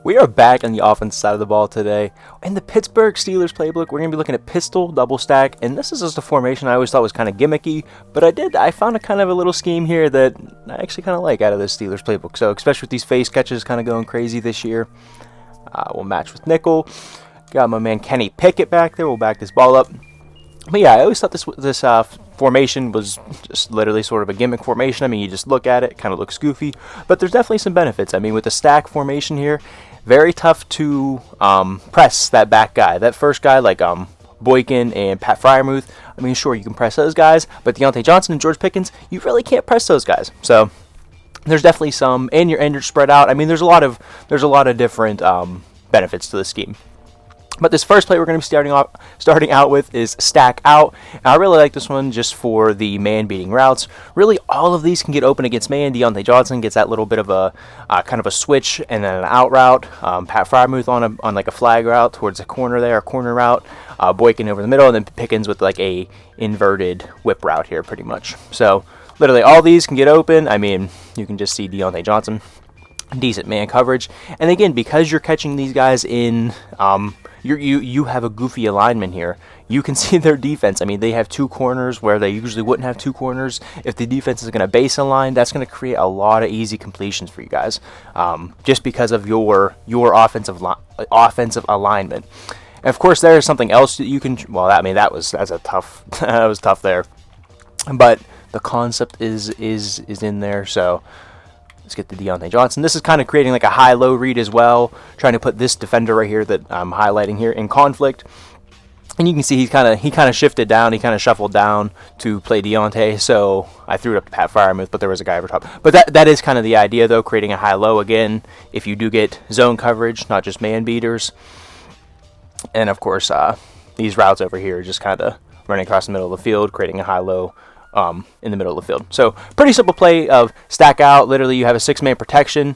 We are back on the offense side of the ball today. In the Pittsburgh Steelers playbook, we're going to be looking at pistol, double stack, and this is just a formation I always thought was kind of gimmicky, but I found a kind of a little scheme here that I actually kind of like out of this Steelers playbook. So, especially with these face catches kind of going crazy this year. We'll match with nickel. Got my man Kenny Pickett back there. We'll back this ball up. But yeah, I always thought this formation was just literally sort of a gimmick formation. I mean, you just look at it, kind of looks goofy, but there's definitely some benefits. I mean, with the stack formation here, very tough to press that back guy. That first guy, like Boykin and Pat Freiermuth, I mean, sure, you can press those guys, but Deontay Johnson and George Pickens, you really can't press those guys. So there's definitely some, and you're spread out. I mean, there's a lot of different benefits to the scheme. But this first play we're going to be starting out with is stack out. And I really like this one just for the man-beating routes. Really, all of these can get open against man. Deontay Johnson gets that little bit of a kind of a switch and then an out route. Pat Freiermuth on like a flag route towards the corner there, a corner route. Boykin over the middle, and then Pickens with like a inverted whip route here, pretty much. So literally, all these can get open. I mean, you can just see Deontay Johnson, decent man coverage, and again, because you're catching these guys in. You have a goofy alignment here. You can see their defense. I mean, they have two corners where they usually wouldn't have two corners. If the defense is going to base align, that's going to create a lot of easy completions for you guys, just because of your offensive alignment. And of course, there is something else that you can. Well, that's a tough. That was tough there, but the concept is in there. So. Let's get to Deontay Johnson. This is kind of creating like a high-low read as well, trying to put this defender right here that I'm highlighting here in conflict. And you can see he kind of shifted down, he kind of shuffled down to play Deontay. So I threw it up to Pat Freiermuth, but there was a guy over top. But that is kind of the idea, though, creating a high-low again. If you do get zone coverage, not just man beaters, and of course these routes over here, just kind of running across the middle of the field, creating a high-low. In the middle of the field. So pretty simple play of stack out. Literally, you have a 6-man protection.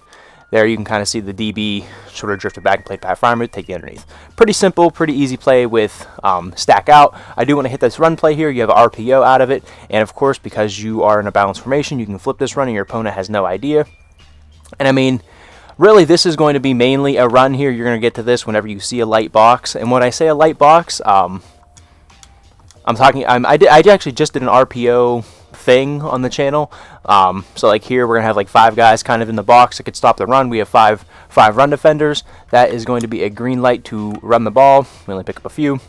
There you can kind of see the DB sort of drifted back and played Pat Freiermuth, take the underneath. Pretty simple, pretty easy play with stack out. I do want to hit this run play here. You have an RPO out of it. And of course, because you are in a balanced formation, you can flip this run and your opponent has no idea. And I mean, really, this is going to be mainly a run here. You're going to get to this whenever you see a light box. And when I say a light box, I actually just did an RPO thing on the channel. So like here, we're going to have like 5 guys kind of in the box that could stop the run. We have five run defenders. That is going to be a green light to run the ball. We only pick up a few.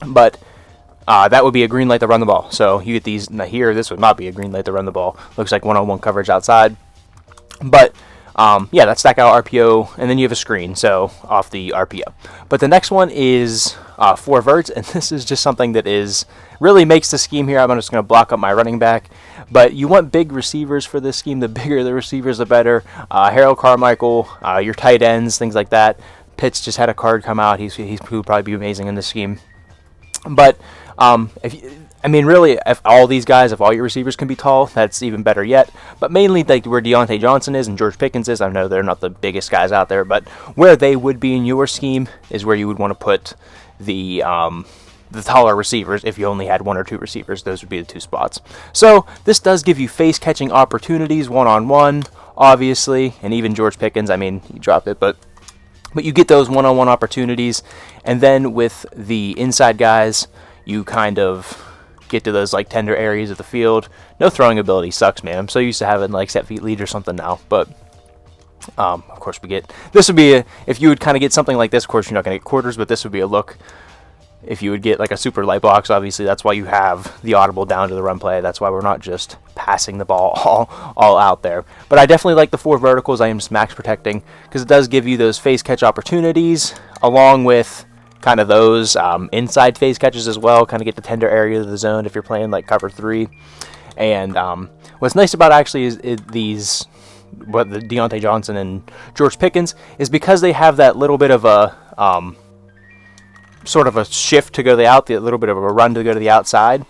But that would be a green light to run the ball. So you get these here. This would not be a green light to run the ball. Looks like one-on-one coverage outside. But yeah, that's stack out RPO, and then you have a screen, so off the RPO. But the next one is 4 verts, and this is just something that really makes the scheme here. I'm just going to block up my running back. But you want big receivers for this scheme. The bigger the receivers, the better. Harold Carmichael, your tight ends, things like that. Pitts just had a card come out. He would probably be amazing in this scheme. But really, if all your receivers can be tall, that's even better yet. But mainly, like where Deontay Johnson is and George Pickens is, I know they're not the biggest guys out there, but where they would be in your scheme is where you would want to put the taller receivers. If you only had 1 or 2 receivers, those would be the 2 spots. So this does give you face catching opportunities, one-on-one, obviously, and even George Pickens. I mean, he dropped it, but you get those one-on-one opportunities, and then with the inside guys, you kind of get to those like tender areas of the field. No throwing ability sucks, man. I'm so used to having like set feet lead or something now, but of course this would be if you would kind of get something like this. Of course, you're not going to get quarters, but this would be a look. If you would get like a super light box, obviously that's why you have the audible down to the run play. That's why we're not just passing the ball all out there. But I definitely like the 4 verticals. I am just max protecting because it does give you those face catch opportunities along with kind of those inside face catches as well, kind of get the tender area of the zone if you're playing like cover 3. And what's nice about actually is the Deontay Johnson and George Pickens is because they have that little bit of a sort of a shift to go to the little bit of a run to go to the outside.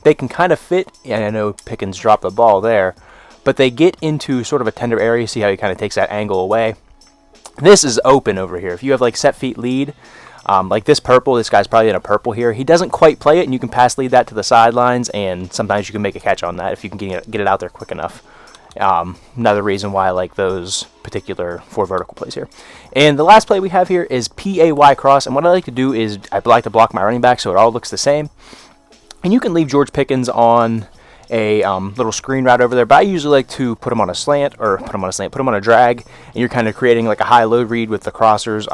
They can kind of fit, and I know Pickens dropped the ball there, but they get into sort of a tender area. See how he kind of takes that angle away. This is open over here. If you have like set feet lead, like this guy's probably in a purple here. He doesn't quite play it, and you can pass lead that to the sidelines, and sometimes you can make a catch on that if you can get it out there quick enough. Another reason why I like those particular 4 vertical plays here. And the last play we have here is PAY cross, and what I like to do is I like to block my running back so it all looks the same. And you can leave George Pickens on a little screen route over there, but I usually like to put him on a slant, or put him on a drag, and you're kind of creating like a high-low read with the crossers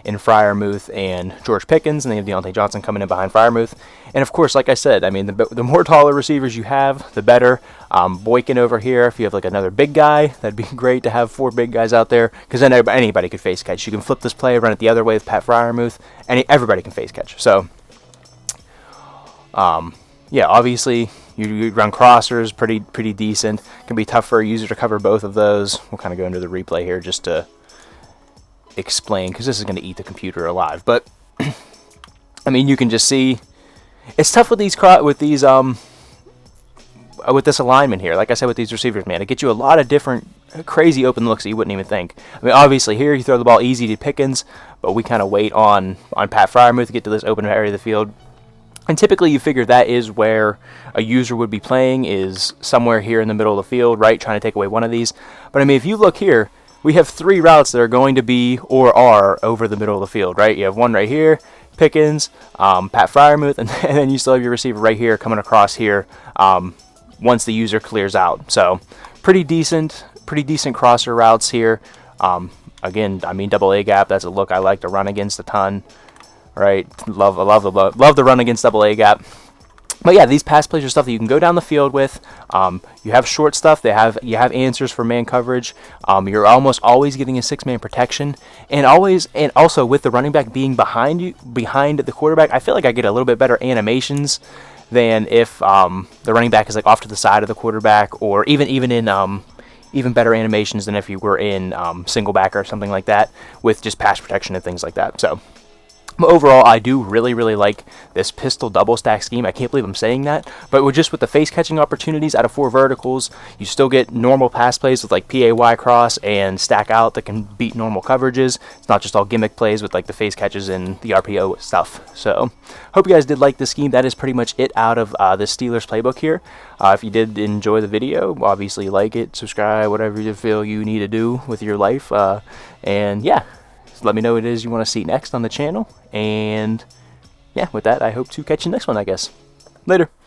in Freiermuth and George Pickens, and then you have Deontay Johnson coming in behind Freiermuth. And of course, like I said, I mean, the more taller receivers you have, the better. Boykin over here, if you have like another big guy, that'd be great to have 4 big guys out there, because then anybody could face catch. You can flip this play, run it the other way with Pat Freiermuth, and everybody can face catch. So, yeah, obviously you run crossers, pretty decent. Can be tough for a user to cover both of those. We'll kind of go into the replay here just to explain, because this is going to eat the computer alive. But I mean, you can just see it's tough with this alignment here. Like I said, with these receivers, man, it gets you a lot of different crazy open looks that you wouldn't even think. I mean, obviously here you throw the ball easy to Pickens, but we kind of wait on Pat Freiermuth to get to this open area of the field. And typically you figure that is where a user would be playing, is somewhere here in the middle of the field, right, trying to take away one of these. But I mean, if you look here, we have 3 routes that are going to be or are over the middle of the field, right? You have one right here, Pickens, Pat Freiermuth, and then you still have your receiver right here coming across here once the user clears out. So pretty decent crosser routes here. Again, I mean, double A gap, that's a look I like to run against a ton. Right, love the run against double A gap. But yeah, these pass plays are stuff that you can go down the field with. You have short stuff. You have answers for man coverage. You're almost always getting a 6-man protection, and also with the running back being behind the quarterback, I feel like I get a little bit better animations than if the running back is like off to the side of the quarterback, or even better animations than if you were in single back or something like that with just pass protection and things like that. So. But overall, I do really like this pistol double stack scheme. I can't believe I'm saying that. But with the face catching opportunities out of 4 verticals, you still get normal pass plays with like PAY cross and stack out that can beat normal coverages. It's not just all gimmick plays with like the face catches and the RPO stuff. So, hope you guys did like this scheme. That is pretty much it out of the Steelers playbook here. If you did enjoy the video, obviously like it, subscribe, whatever you feel you need to do with your life. And yeah. Let me know what it is you want to see next on the channel. And yeah, with that, I hope to catch you next one, I guess. Later.